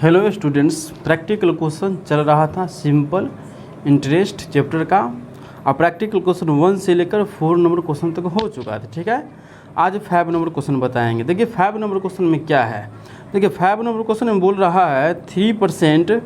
Hello students, practical question चल रहा था सिंपल इंटरेस्ट चैप्टर का। और प्रैक्टिकल क्वेश्चन 1 से लेकर 4 नंबर क्वेश्चन तक हो चुका था। ठीक है, आज 5 नंबर क्वेश्चन बताएंगे। देखिए 5 नंबर क्वेश्चन में क्या है। देखिए 5 नंबर क्वेश्चन में बोल रहा है 3%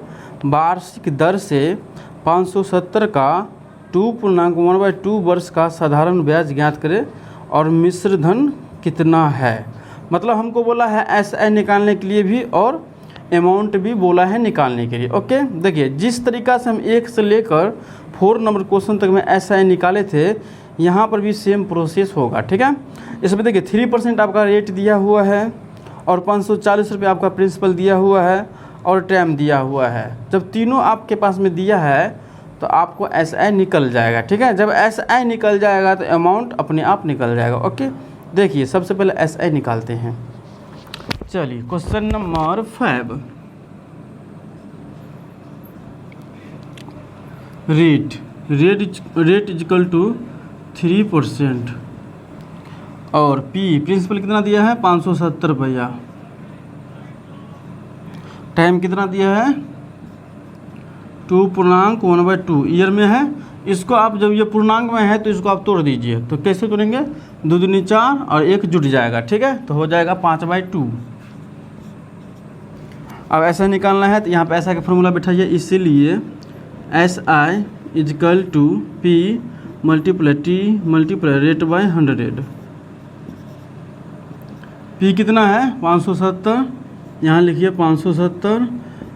वार्षिक दर से 570 का 2.1/2 वर्ष का साधारण ब्याज ज्ञात करें और मिश्र धन कितना है। मतलब हमको बोला है एसआई निकालने के लिए भी और अमाउंट भी बोला है निकालने के लिए। ओके, देखिए जिस तरीका से हम 1 से लेकर 4 नंबर क्वेश्चन तक में एसआई निकाले थे, यहाँ पर भी सेम प्रोसेस होगा। ठीक है, इसमें देखिए 3% आपका रेट दिया हुआ है और 540 रुपये आपका प्रिंसिपल दिया हुआ है और टाइम दिया हुआ है। जब तीनों आपके पास में दिया है तो आपको एसआई निकल जाएगा। ठीक है, जब एसआई निकल जाएगा तो अमाउंट अपने आप निकल जाएगा। ओके, देखिए सबसे पहले एसआई निकालते हैं। चलिए question number 5, rate is equal to 3% और पी प्रिंसिपल कितना दिया है 570 रुपया, टाइम कितना दिया है 2.1/2 ईयर में है। इसको आप जब ये पूर्णांक में है तो इसको आप तोड़ दीजिए। तो कैसे तोड़ेंगे, 2 दूनी 4 और 1 जुट जाएगा। ठीक है, तो हो जाएगा 5/2। अब ऐसा निकालना है तो यहाँ पे ऐसा का फॉर्मूला बैठाइए। इसीलिए S I is equal to P multiply T multiply rate by 100। P कितना है 570, यहाँ लिखिए 570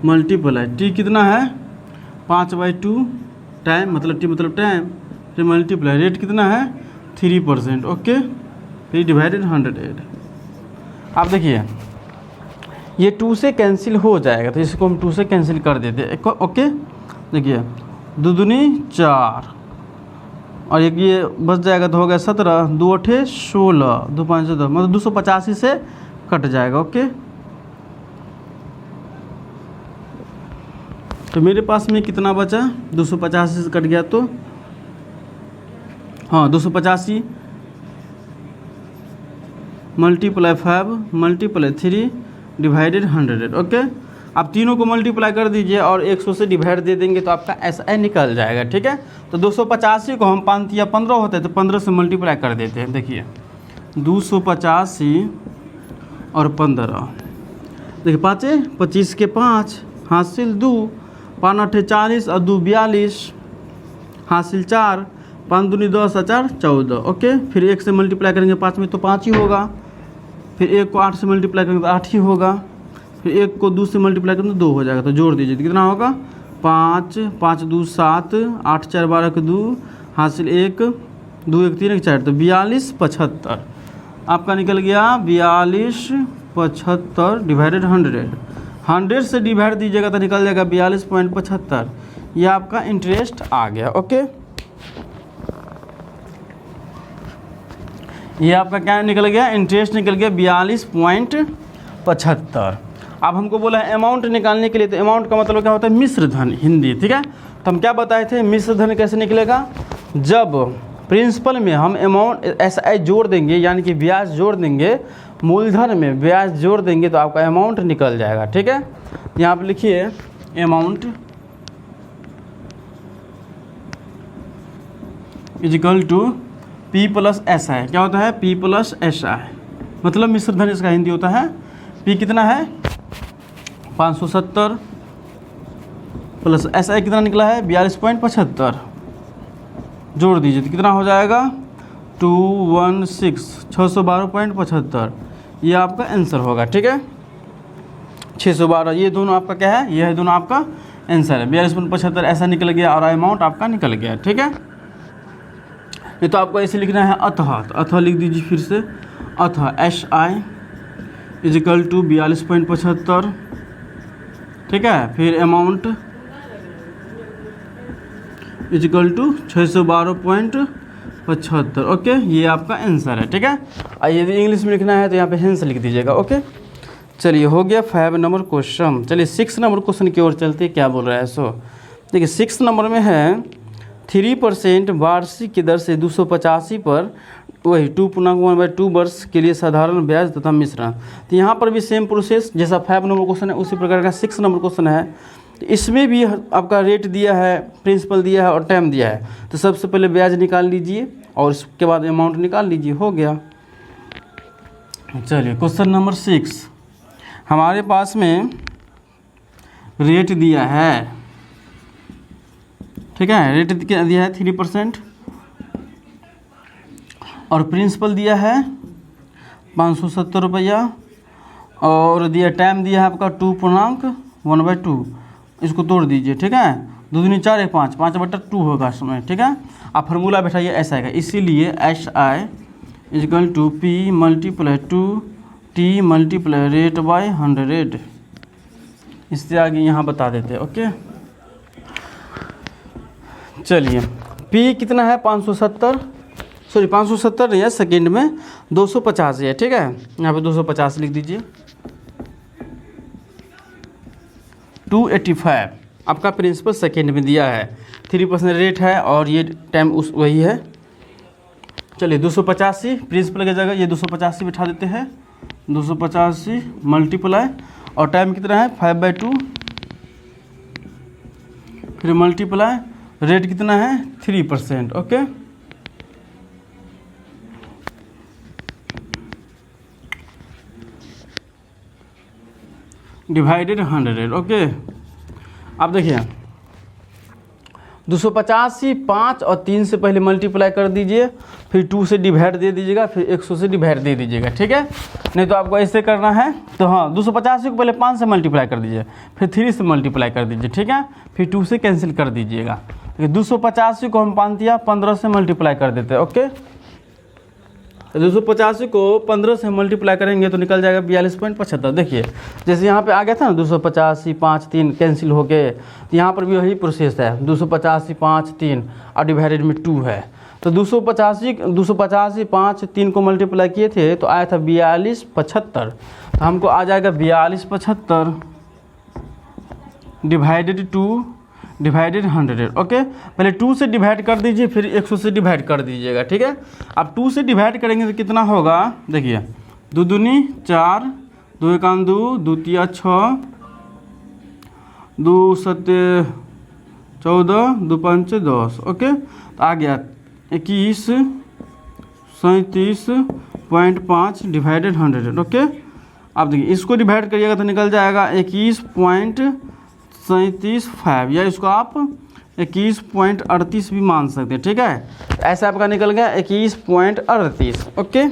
मल्टीप्लाई टी कितना है 5/2, टाइम मतलब टी मतलब टाइम, फिर मल्टीप्लाई रेट कितना है 3%। ओके, फिर डिवाइडेड 100। आप देखिए ये 2 से कैंसिल हो जाएगा तो इसको हम 2 से कैंसिल कर देते हैं। ओके, देखिए 2 दूनी 4 और एक ये बच जाएगा तो हो गया 17, 2 8 16, 2 5 10, मतलब 285 से कट जाएगा। ओके, तो मेरे पास में कितना बचा 285 से कट गया तो हाँ 285 मल्टीप्लाई 5 मल्टीप्लाई 3 डिवाइडेड 100। ओके, आप तीनों को मल्टीप्लाई कर दीजिए और 100 से डिवाइड दे देंगे तो आपका एसआई निकल जाएगा। ठीक है, तो 285 को हम 5 या 15 होते हैं तो 15 से मल्टीप्लाई कर देते हैं। देखिए 285 और 15, देखिए 5 25 के 5 हासिल 2, 5 8 40 और 2 42 हासिल 4, 5 दूनी 10 और 4 14। ओके, फिर 1 से मल्टीप्लाई करेंगे 5 में तो 5 ही होगा, फिर 1 को 8 से मल्टीप्लाई करेंगे तो 8 ही होगा, फिर 1 को 2 से मल्टीप्लाई करेंगे तो 2 हो जाएगा। तो जोड़ दीजिए तो कितना होगा 5 5 2 7 8 4 12 के 2 हासिल 1 2 1 3 1 4, तो 42 75 आपका निकल गया 42 75 डिवाइडेड 100 से डिवाइड दीजिएगा तो निकल जाएगा 42.75। ये आपका इंटरेस्ट आ गया। ओके, ये आपका क्या निकल गया, इंटरेस्ट निकल गया 42.75। अब हमको बोला है अमाउंट निकालने के लिए, तो अमाउंट का मतलब क्या होता है मिश्र धन हिंदी। ठीक है, तो हम क्या बताए थे मिश्र धन कैसे निकलेगा, जब प्रिंसिपल में हम अमाउंट एसआई जोड़ देंगे यानी कि ब्याज जोड़ देंगे, मूलधन में ब्याज जोड़ देंगे तो आपका अमाउंट निकल जाएगा। ठीक है, यहाँ पर लिखिए amount is equal to P plus S I. क्या होता है पी प्लस एस आई, मतलब मिश्र धन इसका हिंदी होता है। पी कितना है 570 प्लस एस आई कितना निकला है 42.75, जोड़ दीजिए तो कितना हो जाएगा 612.75। ये आपका आंसर होगा। ठीक है, 612 ये दोनों आपका क्या है, ये है दोनों आपका आंसर है। 42.75 ऐसा निकल गया और अमाउंट आपका निकल गया। ठीक है, ये तो आपको ऐसे लिखना है अतः, तो अतः लिख दीजिए फिर से, अतः एस आई इजिकल टू 42.75। ठीक है, फिर अमाउंट इजिकल टू 612.75। ओके, ये आपका आंसर है। ठीक है, और यदि इंग्लिश में लिखना है तो यहाँ पे हेंस लिख दीजिएगा। ओके, चलिए हो गया 5 नंबर क्वेश्चन। चलिए 6 नंबर क्वेश्चन की ओर चलते क्या बोल रहा है। सो देखिए 6 नंबर में है 3% वार्षिक की दर से 285 पर वही 2.1/2 वर्ष के लिए साधारण ब्याज तथा मिश्रण। तो यहाँ पर भी सेम प्रोसेस जैसा 5 नंबर क्वेश्चन है उसी प्रकार का 6 नंबर क्वेश्चन है। तो इसमें भी आपका रेट दिया है, प्रिंसिपल दिया है और टाइम दिया है। तो सबसे पहले ब्याज निकाल लीजिए और उसके बाद अमाउंट निकाल लीजिए, हो गया। चलिए क्वेश्चन नंबर 6, हमारे पास में रेट दिया है, ठीक है, रेट दिया है 3% और प्रिंसिपल दिया है 570 रुपया और दिया टाइम दिया है आपका 2.1/2। इसको तोड़ दीजिए, ठीक है, 2 दूनी 4 1 5, 5/2 होगा इसमें, ठीक है। आप फार्मूला बैठाइए, ऐसा आएगा, इसीलिए SI = P × 2T × rate by 100। इससे आगे यहाँ बता देते हैं, ओके। चलिए P कितना है 570 नहीं है, सेकेंड में 250 है, ठीक है। यहाँ पे 250 लिख दीजिए। 285 आपका प्रिंसिपल सेकेंड में दिया है, 3% रेट है और ये टाइम उस वही है। चलिए 285 प्रिंसिपल की जगह ये 285 बिठा देते हैं, 285 मल्टीप्लाई और टाइम कितना है 5/2, फिर मल्टीप्लाई रेट कितना है 3%, ओके। Divided 100, okay. अब देखिए 285 5 और 3 से पहले मल्टीप्लाई कर दीजिए, फिर 2 से डिवाइड दे दीजिएगा, फिर 100 से डिवाइड दे दीजिएगा, ठीक है। नहीं तो आपको ऐसे करना है, तो हाँ 285 को पहले 5 से मल्टीप्लाई कर दीजिए, फिर 3 से मल्टीप्लाई कर दीजिए, ठीक है, फिर 2 से कैंसिल कर दीजिएगा। 285 को हम 15 से मल्टीप्लाई कर देते हैं, ओके। 285 को 15 से मल्टीप्लाई करेंगे तो निकल जाएगा 42.75। देखिए जैसे यहाँ पे आ गया था ना 285 5 3 कैंसिल हो गए, तो यहाँ पर भी वही प्रोसेस है, 285 5 3 और डिवाइडेड में 2 है। तो 285 5 3 को मल्टीप्लाई किए थे तो आया था 42.75। तो हमको आ जाएगा 42.75 डिवाइडेड 2 डिवाइडेड 100, ओके। पहले 2 से डिवाइड कर दीजिए, फिर 100 से डिवाइड कर दीजिएगा, ठीक है। अब 2 से डिवाइड करेंगे तो कितना होगा, देखिए 2 दूनी 4, 2 1 2, 2 3 6, 2 7 14, 2 5 10, ओके। तो आ गया 21 37.5 डिवाइडेड 100, ओके। अब देखिए इसको डिवाइड करिएगा तो निकल जाएगा 21.375 या इसको आप 21.38 भी मान सकते हैं, ठीक है। ऐसा आपका निकल गया 21.38, ओके।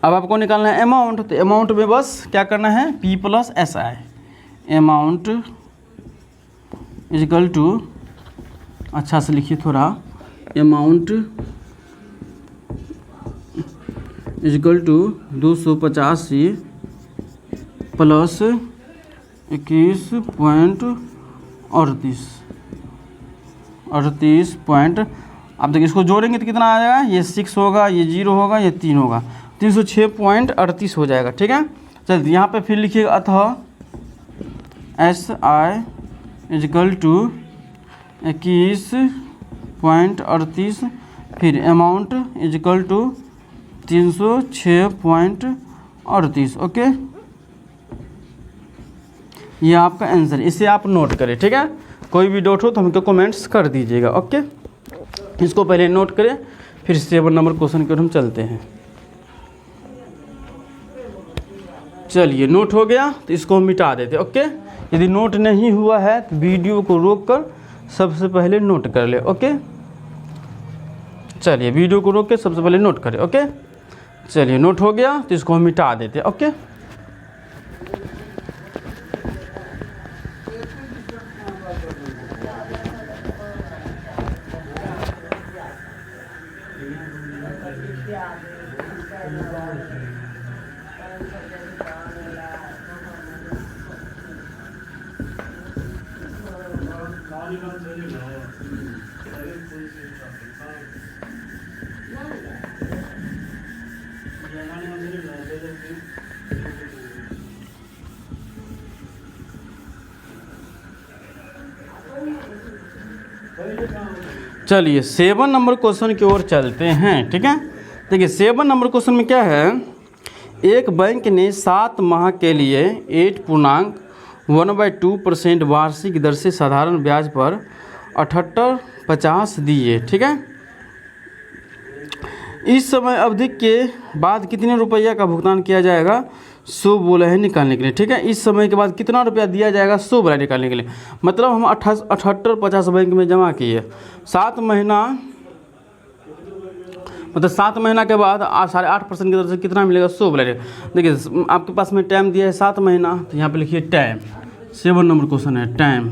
अब आपको निकालना है अमाउंट, तो अमाउंट में बस क्या करना है P + SI, अमाउंट = अच्छा से लिखिए थोड़ा, अमाउंट = 285 प्लस 21.38 पॉइंट। अब देखिए इसको जोड़ेंगे तो कितना आ जाएगा, ये 6 होगा, ये 0 होगा, ये 3 होगा, 306.38 हो जाएगा, ठीक है। चलिए यहाँ पे फिर लिखिएगा अतः SI = 21.38 फिर अमाउंट = 306.38, ओके। ये आपका आंसर, इसे आप नोट करें, ठीक है। कोई भी डाउट हो तो हमको कमेंट्स कर दीजिएगा, ओके। इसको पहले नोट करें, फिर 7 नंबर क्वेश्चन की ओर हम चलते हैं। चलिए नोट हो गया तो इसको हम मिटा देते हैं, ओके। यदि नोट नहीं हुआ है तो वीडियो को रोक कर सबसे पहले नोट कर ले, ओके। चलिए वीडियो को रोक के सबसे पहले नोट करें, ओके। चलिए नोट हो गया तो इसको हम मिटा देते हैं, ओके। चलिए 7 नंबर क्वेश्चन की ओर चलते हैं। ठीक है, देखिए 7 नंबर क्वेश्चन में क्या है, एक बैंक ने 7 माह के लिए 8.1/2% वार्षिक दर से साधारण ब्याज पर 78.50 दिए। ठीक है, इस समय अवधि के बाद कितने रुपया का भुगतान किया जाएगा, 100 बोला है निकालने के लिए। ठीक है, इस समय के बाद कितना रुपया दिया जाएगा, 100 बोला है निकालने के लिए। मतलब हम 78.50 बैंक में जमा किए, 7 महीना मतलब 7 महीना के बाद 8.5% की दर से कितना मिलेगा, 100 बोला है। देखिए आपके पास में टाइम दिया है 7 महीना, तो यहाँ पे लिखिए टाइम, 7 नंबर क्वेश्चन है, टाइम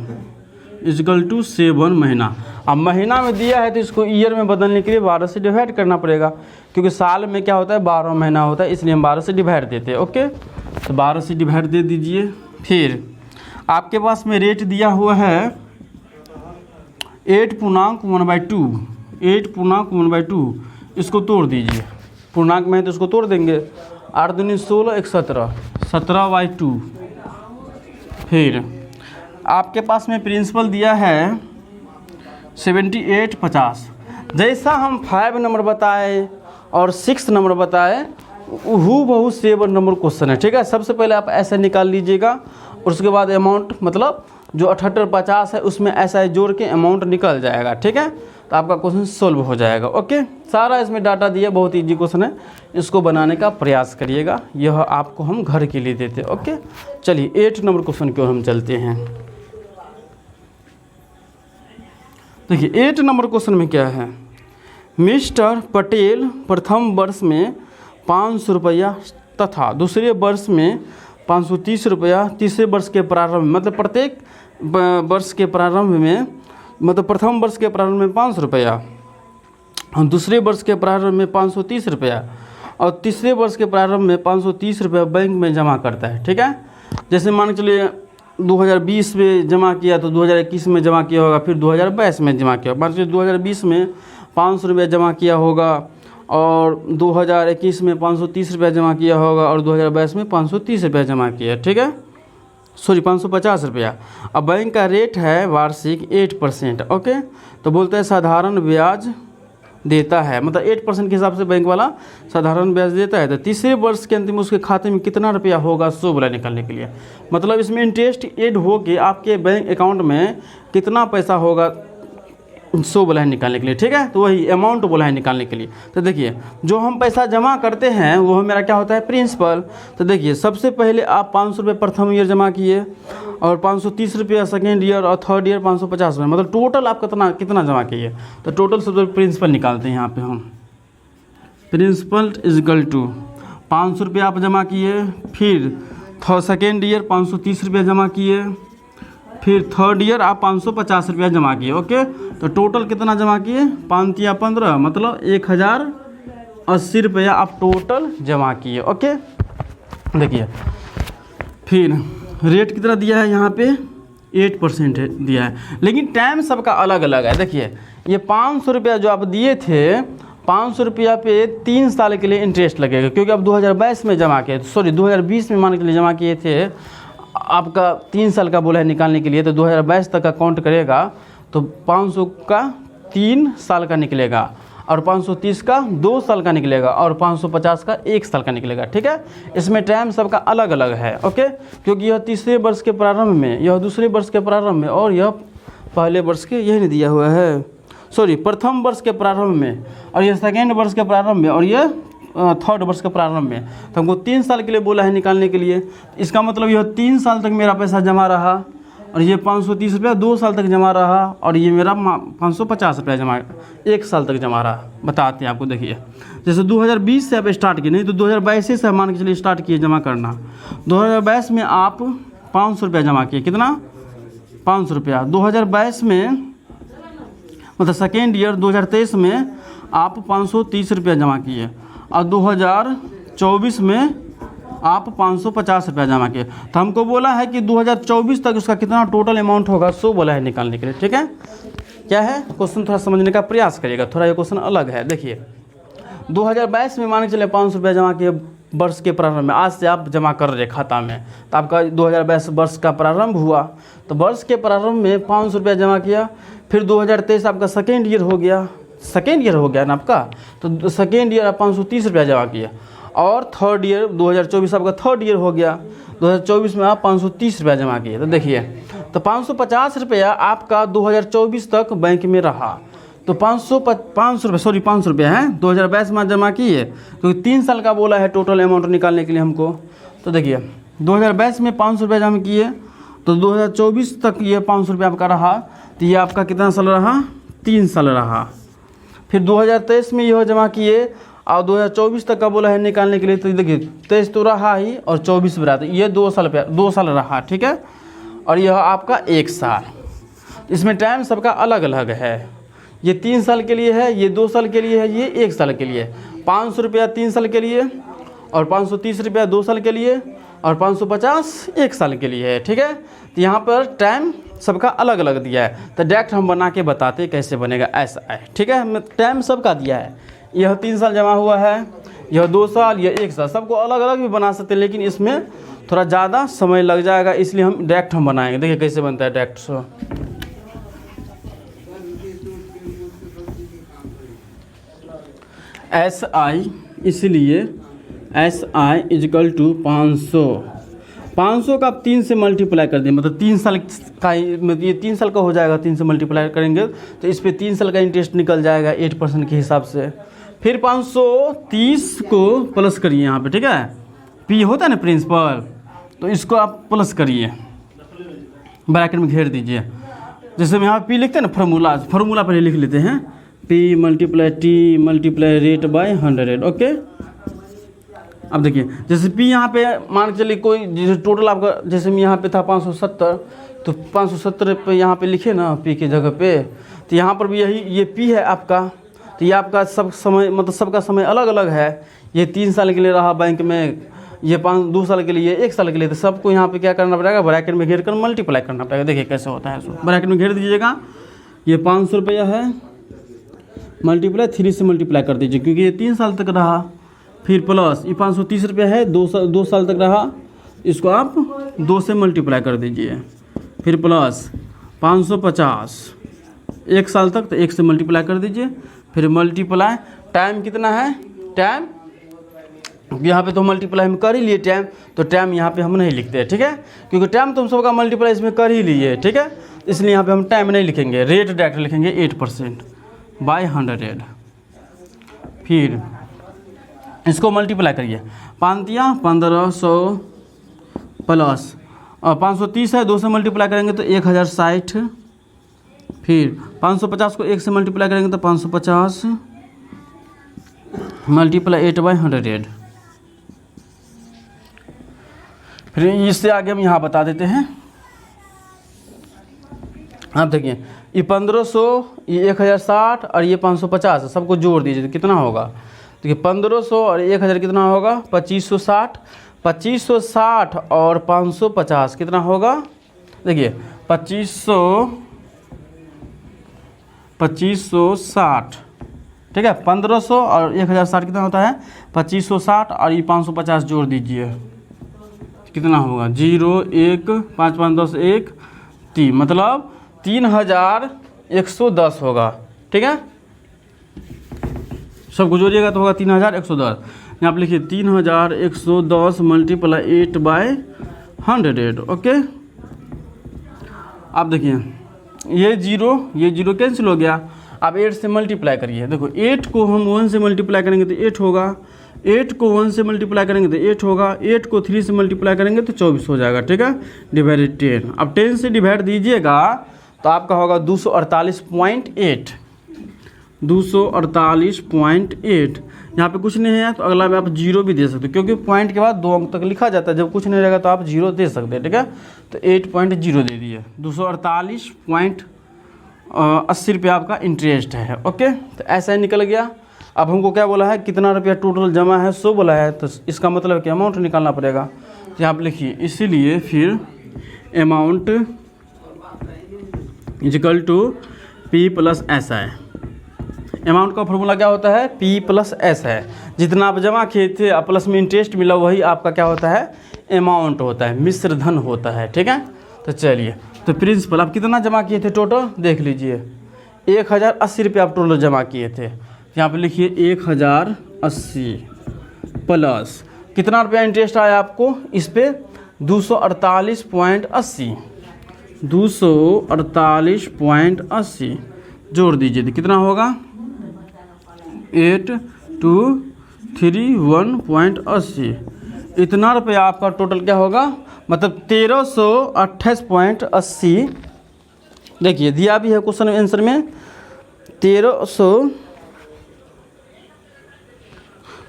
इजकल टू 7 महीना। अब महीना में दिया है तो इसको ईयर में बदलने के लिए 12 से डिवाइड करना पड़ेगा, क्योंकि साल में क्या होता है 12 महीना होता है, इसलिए हम 12 से डिवाइड देते हैं। ओके, तो 12 से डिवाइड दे दीजिए। फिर आपके पास में रेट दिया हुआ है 8.1/2, 8.1/2, इसको तोड़ दीजिए। पूर्णांक में है तो इसको तोड़ देंगे, 8 दूनी 16, 1 17, 17/2। फिर आपके पास में प्रिंसिपल दिया है 78.50। जैसा हम 5 नंबर बताए और 6 नंबर बताए, हूबहू 7 नंबर क्वेश्चन है। ठीक है, सबसे पहले आप ऐसे निकाल लीजिएगा, और उसके बाद अमाउंट मतलब जो 78.50 है उसमें ऐसा जोड़ के अमाउंट निकल जाएगा। ठीक है, तो आपका क्वेश्चन सोल्व हो जाएगा। ओके, सारा इसमें डाटा दिया, बहुत ईजी क्वेश्चन है, इसको बनाने का प्रयास करिएगा। यह आपको हम घर के लिए देते हैं। ओके, चलिए 8 नंबर क्वेश्चन की ओर हम चलते हैं। देखिए 8 नंबर क्वेश्चन में क्या है, मिस्टर पटेल प्रथम वर्ष में 500 रुपया तथा दूसरे वर्ष में 530 रुपया, तीसरे वर्ष के प्रारंभ में, मतलब प्रत्येक वर्ष के प्रारंभ में, मतलब प्रथम वर्ष के प्रारंभ में 500 रुपया, दूसरे वर्ष के प्रारंभ में 530 रुपया और तीसरे वर्ष के प्रारंभ में 530 रुपया बैंक में जमा करता है। ठीक है, जैसे मान के चलिए 2020 में जमा किया तो 2021 में जमा किया होगा, फिर 2022 में जमा किया। मान लीजिए 2020 में 500 रुपया जमा किया होगा और 2021 में 530 रुपया जमा किया होगा और 2022 में 530 रुपया जमा किया। ठीक है, सॉरी 550 रुपया। अब बैंक का रेट है वार्षिक 8%। ओके, तो बोलते हैं साधारण ब्याज देता है, मतलब 8% के हिसाब से बैंक वाला साधारण ब्याज देता है। तो तीसरे वर्ष के अंतिम उसके खाते में कितना रुपया होगा, 100 बोला निकालने के लिए। मतलब इसमें इंटरेस्ट ऐड हो के आपके बैंक अकाउंट में कितना पैसा होगा, 100 बोला है निकालने के लिए। ठीक है, तो वही अमाउंट बोला है निकालने के लिए। तो देखिए जो हम पैसा जमा करते हैं वो मेरा क्या होता है, प्रिंसिपल। तो देखिए सबसे पहले आप 500 रुपये प्रथम ईयर जमा किए और 530 रुपया सेकेंड ईयर और थर्ड ईयर 550 रुपये, मतलब टोटल आप कितना जमा किए। तो टोटल सबसे प्रिंसिपल निकालते हैं यहाँ पे हम, प्रिंसिपल इजकल टू 500 रुपया आप जमा किए, फिर सेकेंड ईयर 530 रुपया जमा किए, फिर थर्ड ईयर आप 550 रुपया जमा किए। ओके, तो टोटल कितना जमा किए, 5 या 15, मतलब 1080 रुपया आप टोटल जमा किए। ओके, देखिए फिर रेट कितना दिया है यहाँ पे, 8% दिया है, लेकिन टाइम सबका अलग अलग है। देखिए ये 500 रुपया जो आप दिए थे, 500 रुपया पे 3 साल के लिए इंटरेस्ट लगेगा, क्योंकि आप 2022 में जमा किए, सॉरी 2020 में मान के लिए जमा किए थे, आपका 3 साल का बोला है निकालने के लिए, तो 2022 तक का काउंट करेगा तो 500 का 3 साल का निकलेगा और 530 का 2 साल का निकलेगा और 550 का 1 साल का निकलेगा। ठीक है, इसमें टाइम सबका अलग अलग है। ओके, क्योंकि यह तीसरे वर्ष के प्रारंभ में, यह दूसरे वर्ष के प्रारंभ में और यह पहले वर्ष के, यही नहीं दिया हुआ है, सॉरी प्रथम वर्ष के प्रारंभ में और यह सेकेंड वर्ष के प्रारंभ में और यह थर्ड वर्ष के प्रारंभ में। तो हमको 3 साल के लिए बोला है निकालने के लिए। इसका मतलब यह 3 साल तक मेरा पैसा जमा रहा और ये 530 रुपया 2 साल तक जमा रहा और ये मेरा 550 रुपया जमा 1 साल तक जमा रहा। बताते हैं आपको, देखिए जैसे 2020 से आप स्टार्ट किए, नहीं तो 2022 से मान के चलिए स्टार्ट किए जमा करना। 2022 में आप 500 रुपया जमा किए, कितना, 500 रुपया। 2022 में मतलब सेकेंड ईयर 2023 में आप 530 रुपया जमा किए और 2024 में आप 550 रुपया जमा किए। तो हमको बोला है कि 2024 तक उसका कितना टोटल अमाउंट होगा, 100 बोला है निकालने के लिए। ठीक है, क्या है क्वेश्चन, थोड़ा समझने का प्रयास करिएगा, थोड़ा ये क्वेश्चन अलग है। देखिए 2022 में मान के चले 500 रुपया जमा किए वर्ष के प्रारंभ में, आज से आप जमा कर रहे खाता में, तो आपका 2022 वर्ष का प्रारंभ हुआ, तो वर्ष के प्रारंभ में 500 रुपया जमा किया, फिर 2023 आपका सेकेंड ईयर हो गया, सेकेंड ईयर हो गया ना आपका, तो सेकेंड ईयर आप 530 रुपया जमा किया। और थर्ड ईयर 2024 आपका थर्ड ईयर हो गया, 2024 में आप 530 रुपया जमा किए। तो देखिए, तो 550 रुपया आपका 2024 तक बैंक में रहा। तो 500 रुपया है 2022 में जमा किए, क्योंकि 3 साल का बोला है टोटल अमाउंट निकालने के लिए हमको। तो देखिए 2022 में 500 रुपया जमा किए, तो 2024 तक ये 500 रुपया आपका रहा। तो ये आपका कितना साल रहा? 3 साल रहा। फिर 2023 में यह जमा किए और 2024 तक का बोला है निकालने के लिए। तो देखिए 23 तो रहा ही और 24 भी रहा, तो ये 2 साल रहा, ठीक है। और यह आपका 1 साल। इसमें टाइम सबका अलग अलग है, ये 3 साल के लिए है, ये 2 साल के लिए है, ये 1 साल के लिए। 500 रुपया 3 साल के लिए, और 530 रुपया 2 साल के लिए, और 550 1 साल के लिए है, ठीक है। तो यहाँ पर टाइम सबका अलग अलग दिया है, तो डायरेक्ट हम बना के बताते कैसे बनेगा, ऐसा है, ठीक है। टाइम सबका दिया है, यह 3 साल जमा हुआ है, यह 2 साल, यह 1 साल, सबको अलग अलग भी बना सकते हैं, लेकिन इसमें थोड़ा ज़्यादा समय लग जाएगा, इसलिए हम डायरेक्ट हम बनाएंगे। देखिए कैसे बनता है डायरेक्ट। सो SI, इसलिए SI इजकल टू 500 का आप 3 से मल्टीप्लाई कर दें, मतलब 3 साल का, मतलब ये 3 साल का हो जाएगा, 3 से मल्टीप्लाई करेंगे तो इस पर 3 साल का इंटरेस्ट निकल जाएगा 8% के हिसाब से। फिर 530 को प्लस करिए यहाँ पे, ठीक है। पी होता है ना प्रिंसिपल, तो इसको आप प्लस करिए, ब्रैकेट में घेर दीजिए। जैसे हम यहाँ पी लिखते हैं ना, फार्मूला पहले लिख लेते हैं, P multiply T multiply rate by 100, okay. अब देखिए जैसे P यहाँ पे मान के चलिए कोई जैसे टोटल आपका, जैसे यहाँ पे था 570, तो 570 पे यहाँ पे लिखे ना P की जगह पे, तो यहाँ पर भी यही ये P है आपका। तो ये आपका सब समय, मतलब सबका समय अलग अलग है। ये 3 साल के लिए रहा बैंक में, ये 2 साल के लिए, 1 साल के लिए, तो सबको यहाँ पे क्या करना पड़ेगा, ब्रैकेट में घेर कर मल्टीप्लाई करना पड़ेगा। देखिए कैसे होता है, ब्रैकेट में घेर दीजिएगा। ये 500 रुपया है, मल्टीप्लाई 3 से मल्टीप्लाई कर दीजिए, क्योंकि ये 3 साल तक रहा। फिर प्लस ये 530 रुपया है, 2 साल तक रहा, इसको आप 2 से मल्टीप्लाई कर दीजिए। फिर प्लस 550 1 साल तक, तो 1 से मल्टीप्लाई कर दीजिए। फिर मल्टीप्लाई, टाइम कितना है, टाइम यहाँ पे तो मल्टीप्लाई हम कर ही लिए टाइम, तो टाइम यहाँ पे हम नहीं लिखते हैं, ठीक है, क्योंकि टाइम तो हम सबका मल्टीप्लाई इसमें कर ही लिए, ठीक है। इसलिए यहाँ पे हम टाइम नहीं लिखेंगे, रेट डायरेक्ट लिखेंगे 8% बाय 100। फिर इसको मल्टीप्लाई करिए, 1500 प्लस, और 530 है, 2 से मल्टीप्लाई करेंगे तो 1060। फिर 550 को 1 से मल्टीप्लाई करेंगे तो 550 मल्टीप्लाई 8/100। फिर इससे आगे हम यहाँ बता देते हैं। आप देखिए ये 1500, ये 1060 और ये 550, सबको जोड़ दीजिए तो कितना होगा। देखिए 1500 और 1000 कितना होगा, 2560। 2560 और 550 कितना होगा, देखिए 2560, ठीक है। 1500 और 1060 कितना होता है, 2560, और ये 550 जोड़ दीजिए कितना होगा, 0 1 5 5 10 1 3, मतलब 3110 होगा, ठीक है। सबको जोड़िएगा तो होगा 3110। यहाँ पर लिखिए 3110 मल्टीप्लाई 8/100, ओके। आप देखिए ये जीरो कैंसिल हो गया। आप 8 से मल्टीप्लाई करिए, देखो 8 को हम 1 से मल्टीप्लाई करेंगे तो 8 होगा, 8 को 1 से मल्टीप्लाई करेंगे तो 8 होगा, 8 को 3 से मल्टीप्लाई करेंगे तो 24 हो जाएगा, ठीक है, डिवाइडेड 10। अब 10 से डिवाइड दीजिएगा तो आपका होगा 248.8, 248.8। यहाँ पे कुछ नहीं है तो अगला में आप 0 भी दे सकते हो, क्योंकि पॉइंट के बाद 2 अंक तक लिखा जाता है, जब कुछ नहीं रहेगा तो आप 0 दे सकते हैं, ठीक है। तो 8.0 दे दिए, 248.80 रुपया आपका इंटरेस्ट है, ओके। तो ऐसा ही निकल गया। अब हमको क्या बोला है, कितना रुपया टोटल जमा है, 100 बोला है, तो इसका मतलब कि अमाउंट निकालना पड़ेगा। तो यहाँ पर लिखिए, इसीलिए फिर amount is equal to P plus SI। Amount का फॉर्मूला क्या होता है, P प्लस S है। जितना आप जमा किए थे और प्लस में इंटरेस्ट मिला, वही आपका क्या होता है, अमाउंट होता है, मिश्र धन होता है, ठीक है। तो चलिए, तो प्रिंसिपल आप कितना जमा किए थे टोटल देख लीजिए, 1080 रुपये आप टोटल जमा किए थे। यहाँ पे लिखिए 1080 प्लस कितना रुपया इंटरेस्ट आया आपको इस पे 248.80 248.80 जोड़ दीजिए तो कितना होगा 8231.80। इतना रुपया आपका टोटल क्या होगा, मतलब 1328.80। देखिए दिया भी है क्वेश्चन आंसर में 1300,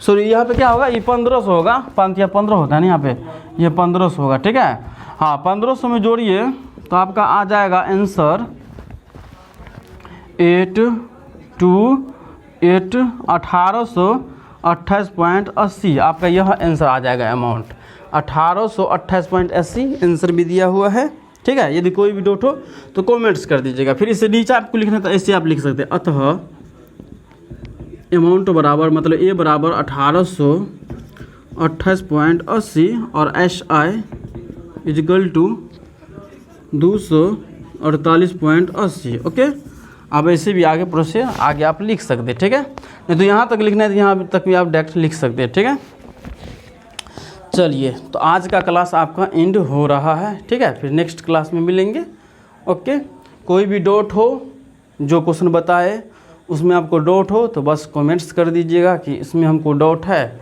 सॉरी यहाँ पे क्या होगा, ये 1500 होगा, 5 या 15 होता है ना यहाँ पे, ये 1500 होगा, ठीक है। हाँ 1500 में जोड़िए तो आपका आ जाएगा आंसर 1828.80। आपका यह आंसर आ जाएगा, अमाउंट 1828.80 आंसर भी दिया हुआ है, ठीक है। यदि कोई भी डाउट हो तो कमेंट्स कर दीजिएगा। फिर इससे नीचे आपको लिखना था, ऐसे आप लिख सकते हैं, अतः अमाउंट बराबर, मतलब ए बराबर 1828.80 और SI इजिकल टू 248.80। ओके, अब ऐसे भी आगे प्रोसेस आगे आप लिख सकते हैं, ठीक है। नहीं तो यहाँ तक लिखना है तो यहाँ तक भी आप डायरेक्ट लिख सकते हैं, ठीक है। चलिए तो आज का क्लास आपका एंड हो रहा है, ठीक है। फिर नेक्स्ट क्लास में मिलेंगे। ओके, कोई भी डाउट हो, जो क्वेश्चन बताए उसमें आपको डाउट हो तो बस कमेंट्स कर दीजिएगा कि इसमें हमको डाउट है,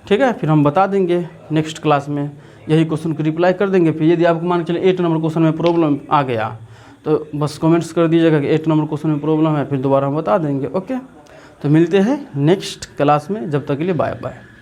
ठीक है। फिर हम बता देंगे नेक्स्ट क्लास में, यही क्वेश्चन को रिप्लाई कर देंगे। फिर यदि आपको मान के चलिए 8 नंबर क्वेश्चन में प्रॉब्लम आ गया तो बस कमेंट्स कर दीजिएगा कि 8 नंबर क्वेश्चन में प्रॉब्लम है, फिर दोबारा हम बता देंगे। ओके, तो मिलते हैं नेक्स्ट क्लास में, जब तक के लिए बाय बाय।